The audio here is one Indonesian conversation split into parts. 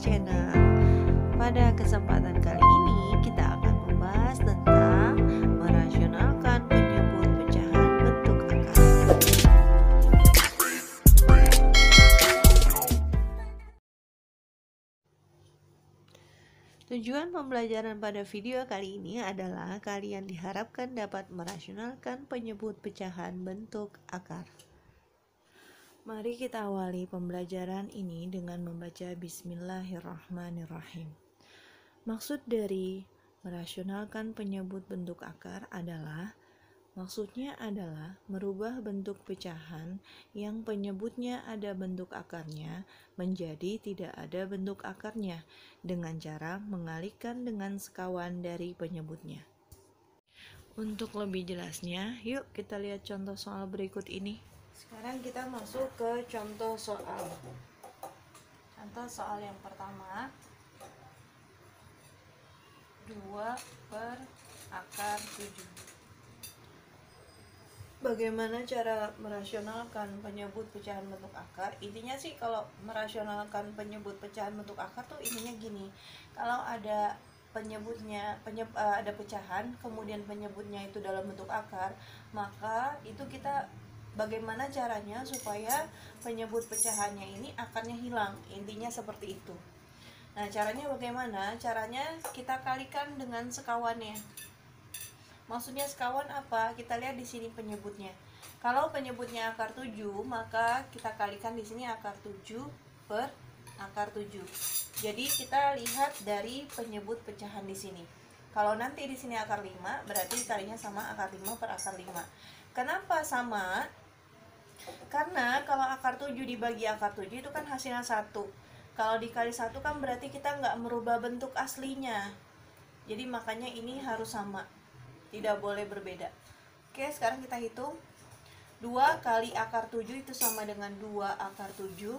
Channel. Pada kesempatan kali ini kita akan membahas tentang merasionalkan penyebut pecahan bentuk akar. Tujuan pembelajaran pada video kali ini adalah kalian diharapkan dapat merasionalkan penyebut pecahan bentuk akar. Mari kita awali pembelajaran ini dengan membaca Bismillahirrahmanirrahim. Maksud dari merasionalkan penyebut bentuk akar maksudnya adalah merubah bentuk pecahan yang penyebutnya ada bentuk akarnya menjadi tidak ada bentuk akarnya dengan cara mengalihkan dengan sekawan dari penyebutnya. Untuk lebih jelasnya, yuk kita lihat contoh soal berikut ini. Sekarang kita masuk ke contoh soal. Contoh soal yang pertama, 2/akar 7. Bagaimana cara merasionalkan penyebut pecahan bentuk akar? Intinya sih kalau merasionalkan penyebut pecahan bentuk akar tuh intinya gini. Kalau ada ada pecahan, kemudian penyebutnya itu dalam bentuk akar, maka itu kita bagaimana caranya supaya penyebut pecahannya ini akarnya hilang. Intinya seperti itu. Nah, caranya bagaimana? Caranya kita kalikan dengan sekawannya. Maksudnya sekawan apa? Kita lihat di sini penyebutnya. Kalau penyebutnya akar 7, maka kita kalikan di sini akar 7 per akar 7. Jadi kita lihat dari penyebut pecahan di sini. Kalau nanti di sini akar 5, berarti kalinya sama akar 5 per akar 5. Kenapa sama? Karena kalau akar 7 dibagi akar 7 itu kan hasilnya 1. Kalau dikali 1 kan berarti kita nggak merubah bentuk aslinya. Jadi makanya ini harus sama, tidak boleh berbeda. Oke, sekarang kita hitung. 2 kali akar 7 itu sama dengan 2 akar 7.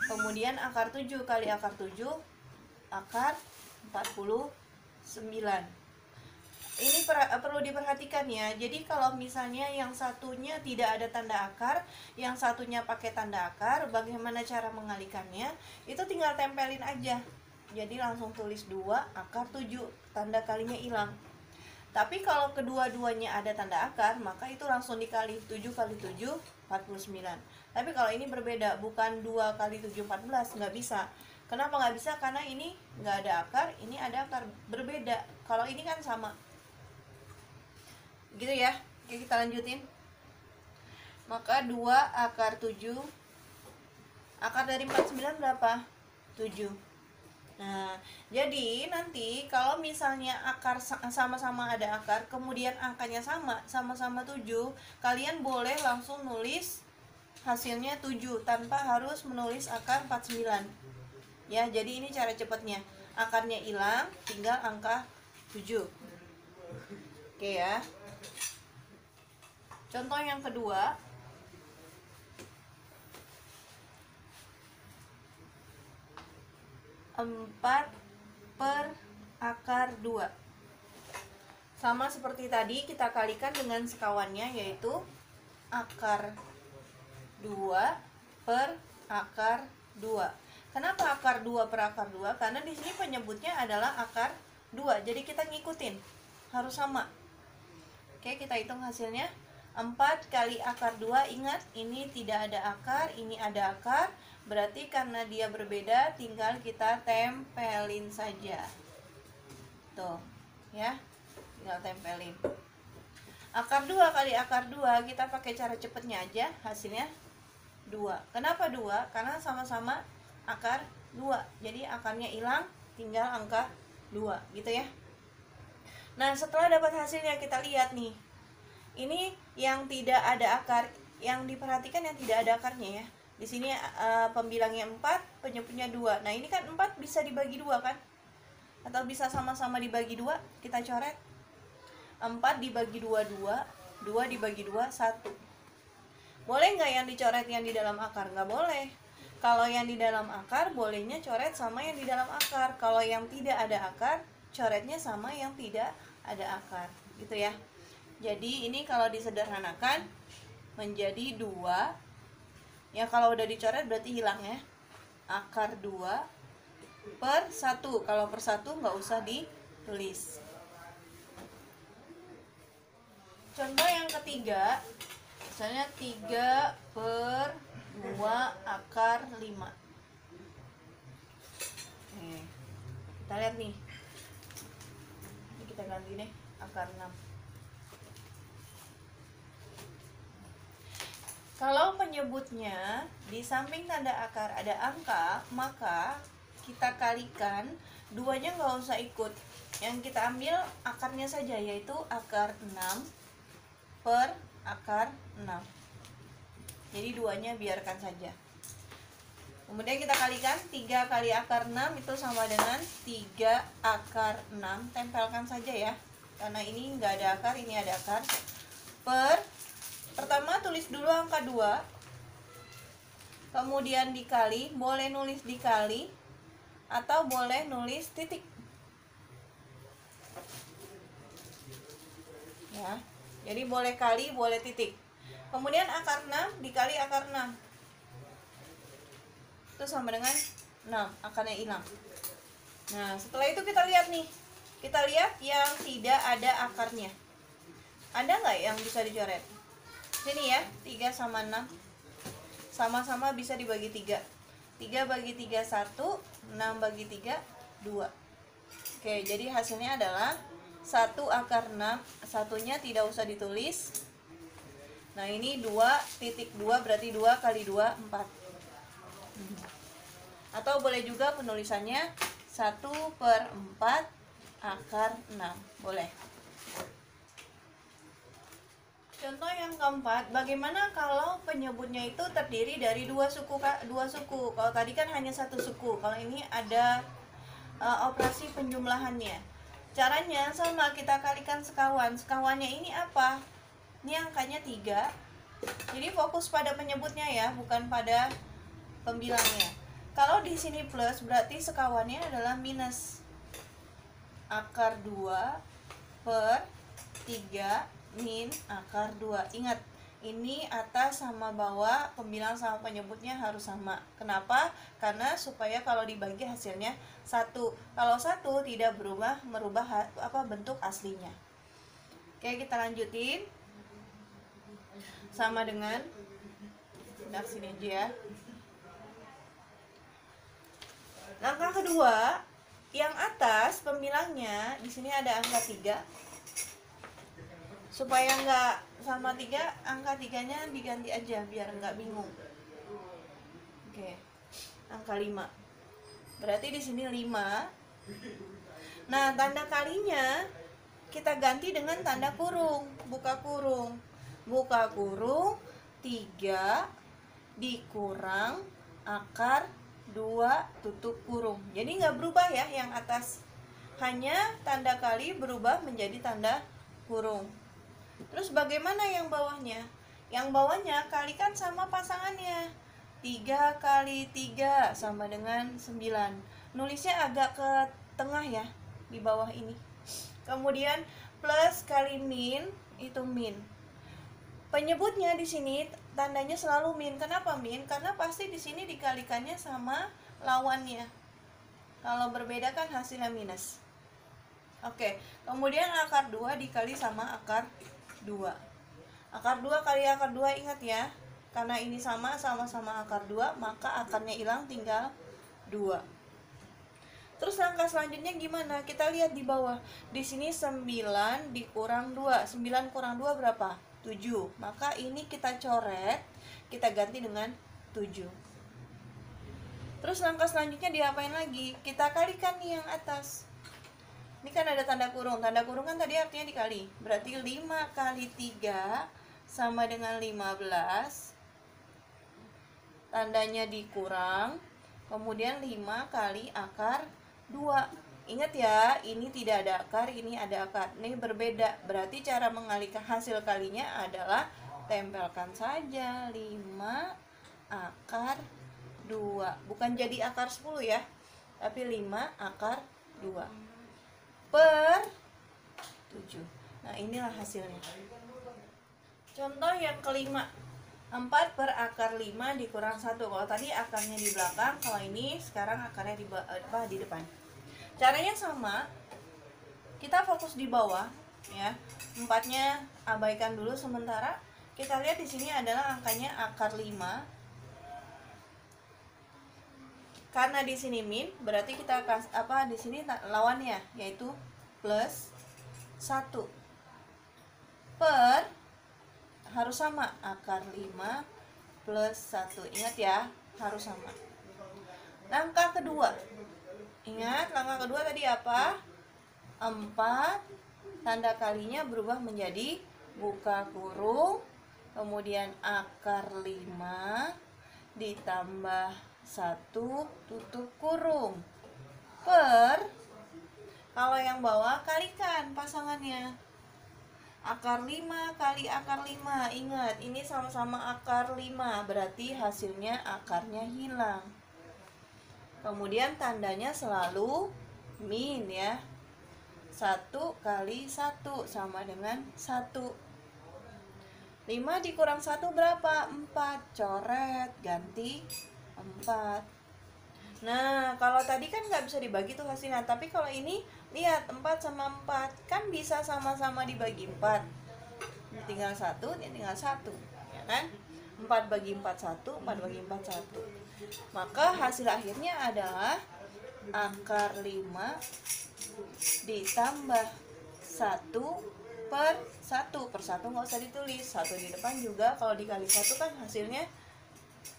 Kemudian akar 7 kali akar 7, akar 49. Ini perlu diperhatikan ya. Jadi kalau misalnya yang satunya tidak ada tanda akar, yang satunya pakai tanda akar, bagaimana cara mengalihkannya? Itu tinggal tempelin aja. Jadi langsung tulis 2 akar 7, tanda kalinya hilang. Tapi kalau kedua-duanya ada tanda akar, maka itu langsung dikali 7 kali 7, 49. Tapi kalau ini berbeda, bukan 2 kali 7, 14, nggak bisa. Kenapa nggak bisa? Karena ini nggak ada akar, ini ada akar, berbeda. Kalau ini kan sama. Gitu ya. Oke, kita lanjutin. Maka 2 akar 7, akar dari 49 berapa? 7. Nah, jadi nanti kalau misalnya akar sama-sama ada akar, kemudian angkanya sama-sama 7, kalian boleh langsung nulis hasilnya 7 tanpa harus menulis akar 49. Ya, jadi ini cara cepatnya. Akarnya hilang, tinggal angka 7. Oke ya. Contoh yang kedua, 4 per akar 2. Sama seperti tadi, kita kalikan dengan sekawannya, yaitu akar 2 per akar 2. Kenapa akar 2 per akar 2? Karena di sini penyebutnya adalah akar 2. Jadi kita ngikutin, harus sama. Oke, kita hitung hasilnya. 4 kali akar 2, ingat ini tidak ada akar, ini ada akar. Berarti karena dia berbeda, tinggal kita tempelin saja. Tuh, ya. Tinggal tempelin. Akar 2 kali akar 2, kita pakai cara cepatnya aja, hasilnya 2. Kenapa 2? Karena sama-sama akar 2. Jadi akarnya hilang, tinggal angka 2, gitu ya. Nah, setelah dapat hasilnya, kita lihat nih. Ini yang tidak ada akar, yang diperhatikan yang tidak ada akarnya ya. Di sini pembilangnya 4, penyebutnya 2. Nah, ini kan 4 bisa dibagi 2 kan? Atau bisa sama-sama dibagi 2, kita coret. 4 dibagi 2, 2. 2 dibagi 2, 1. Boleh nggak yang dicoret yang di dalam akar? Nggak boleh. Kalau yang di dalam akar, bolehnya coret sama yang di dalam akar. Kalau yang tidak ada akar, coretnya sama yang tidak ada akar. Gitu ya. Jadi ini kalau disederhanakan menjadi 2. Ya kalau udah dicoret berarti hilang ya. akar 2 per 1. Kalau per 1 nggak usah ditulis. Contoh yang ketiga, misalnya 3 per 2 akar 5. Kita lihat nih. Ini kita ganti deh, akar 6. Kalau penyebutnya di samping tanda akar ada angka, maka kita kalikan, 2-nya nggak usah ikut. Yang kita ambil akarnya saja, yaitu akar 6 per akar 6. Jadi 2-nya biarkan saja. Kemudian kita kalikan, 3 kali akar 6 itu sama dengan 3 akar 6. Tempelkan saja ya, karena ini nggak ada akar, ini ada akar. Per, pertama tulis dulu angka 2, kemudian dikali, boleh nulis dikali atau boleh nulis titik ya. Jadi boleh kali, boleh titik. Kemudian akar 6 dikali akar 6 itu sama dengan 6, akarnya hilang. Nah, setelah itu kita lihat nih. Kita lihat yang tidak ada akarnya. Ada nggak yang bisa dicoret? Sini ya, 3 sama 6. Sama-sama bisa dibagi 3. 3 bagi 3, 1. 6 bagi 3, 2. Oke, jadi hasilnya adalah 1 akar 6. Satunya tidak usah ditulis. Nah, ini 2.2 berarti 2 kali 2, 4. Atau boleh juga penulisannya 1/4 akar 6. Boleh. Contoh yang keempat, bagaimana kalau penyebutnya itu terdiri dari dua suku? Kalau tadi kan hanya satu suku, kalau ini ada operasi penjumlahannya. Caranya sama, kita kalikan sekawan. Sekawannya ini apa? Ini angkanya 3. Jadi fokus pada penyebutnya ya, bukan pada pembilangnya. Kalau di sini plus, berarti sekawannya adalah minus. Akar 2 per 3 min akar 2. Ingat, ini atas sama bawah, pembilang sama penyebutnya harus sama. Kenapa? Karena supaya kalau dibagi hasilnya 1. Kalau 1 tidak merubah bentuk aslinya. Oke, kita lanjutin. Sama dengan sini aja ya. Langkah kedua, yang atas pembilangnya di sini ada angka 3. Supaya nggak sama 3, angka 3-nya diganti aja biar nggak bingung. Oke, angka 5. Berarti di sini 5. Nah, tanda kalinya kita ganti dengan tanda kurung. Buka kurung. Buka kurung 3 dikurang akar 2 tutup kurung. Jadi nggak berubah ya yang atas. Hanya tanda kali berubah menjadi tanda kurung. Terus bagaimana yang bawahnya? Yang bawahnya kalikan sama pasangannya. 3 kali 3 sama dengan 9. Nulisnya agak ke tengah ya, di bawah ini. Kemudian plus kali min, itu min. Penyebutnya di sini tandanya selalu min. Kenapa min? Karena pasti di sini dikalikannya sama lawannya. Kalau berbeda kan hasilnya minus. Oke, kemudian akar 2 dikali sama akar 2. Akar 2 kali akar 2, ingat ya. Karena ini sama-sama akar 2, maka akarnya hilang, tinggal 2. Terus langkah selanjutnya gimana? Kita lihat di bawah. Di sini 9 dikurang 2. 9 kurang 2 berapa? 7. Maka ini kita coret, kita ganti dengan 7. Terus langkah selanjutnya diapain lagi? Kita kalikan nih yang atas. Ini kan ada tanda kurung. Tanda kurung kan tadi artinya dikali. Berarti 5 kali 3 sama dengan 15. Tandanya dikurang. Kemudian 5 kali akar 2. Ingat ya, ini tidak ada akar, ini ada akar. Ini berbeda. Berarti cara mengalihkan hasil kalinya adalah tempelkan saja 5 akar 2. Bukan jadi akar 10 ya, tapi 5 akar 2 per 7. Nah, inilah hasilnya. Contoh yang kelima. 4 per akar 5 dikurang 1. Kalau tadi akarnya di belakang, kalau ini sekarang akarnya di depan. Caranya sama. Kita fokus di bawah ya. 4-nya abaikan dulu sementara. Kita lihat di sini adalah angkanya akar 5. Karena di sini min, berarti kita di sini lawannya yaitu plus 1 per harus sama akar 5 plus 1. Ingat ya, harus sama. Langkah kedua. Ingat, langkah kedua tadi apa? 4, tanda kalinya berubah menjadi buka kurung, kemudian akar 5 ditambah 1 tutup kurung per, kalau yang bawah kalikan pasangannya. Akar 5 kali akar 5. Ingat, ini sama-sama akar 5, berarti hasilnya akarnya hilang. Kemudian tandanya selalu min ya. 1 kali 1 sama dengan 1. 5 dikurang 1 berapa? 4. Coret, ganti 4. Nah, kalau tadi kan nggak bisa dibagi tuh hasilnya. Tapi kalau ini, lihat 4 sama 4 kan bisa sama-sama dibagi 4. Ini tinggal 1, ini tinggal 1, ya kan? 4 bagi 4 1, 4 bagi 4 1. Maka hasil akhirnya adalah akar 5 ditambah 1 per 1. Per 1 nggak usah ditulis, 1 di depan juga. Kalau dikali 1 kan hasilnya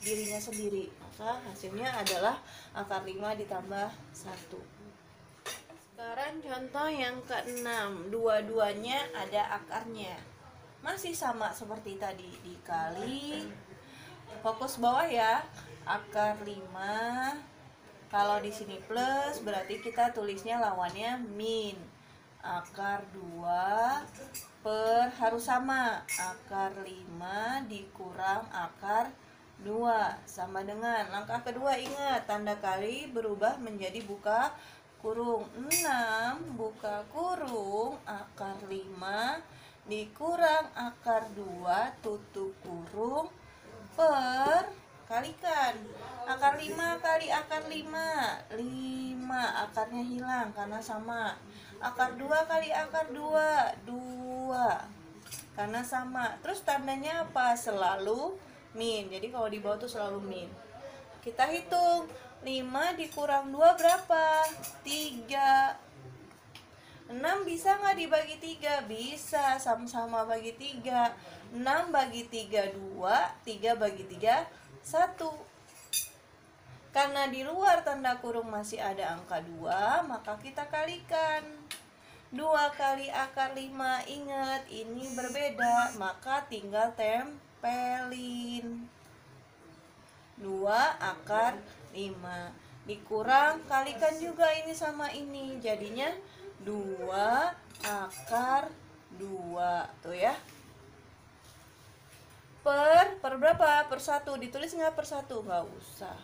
dirinya sendiri. Maka hasilnya adalah akar 5 ditambah 1. Sekarang contoh yang ke-6. Dua-duanya ada akarnya. Masih sama seperti tadi, dikali, fokus bawah ya, akar 5. Kalau di sini plus, berarti kita tulisnya lawannya min. Akar 2 per, harus sama, akar 5 dikurang akar 2 sama dengan langkah kedua. Ingat, tanda kali berubah menjadi buka kurung. 6 buka kurung akar 5 dikurang akar 2 tutup kurung per, kalikan. Akar 5 kali akar 5, 5. Akarnya hilang karena sama. Akar 2 kali akar 2, 2. Karena sama. Terus tandanya apa? Selalu min. Jadi kalau di bawah tuh selalu min. Kita hitung. 5 dikurang 2 berapa? 3. 6 bisa nggak dibagi 3? Bisa, sama-sama bagi 3. 6 bagi 3 2, 3 bagi 3 1. Karena di luar tanda kurung masih ada angka 2, maka kita kalikan. 2 kali akar 5, ingat ini berbeda, maka tinggal tempelin. 2 akar 5 dikurang, kalikan juga ini sama ini, jadinya 2 akar 2. Tuh ya. Per berapa? Per 1. Ditulis nggak per 1? Nggak usah.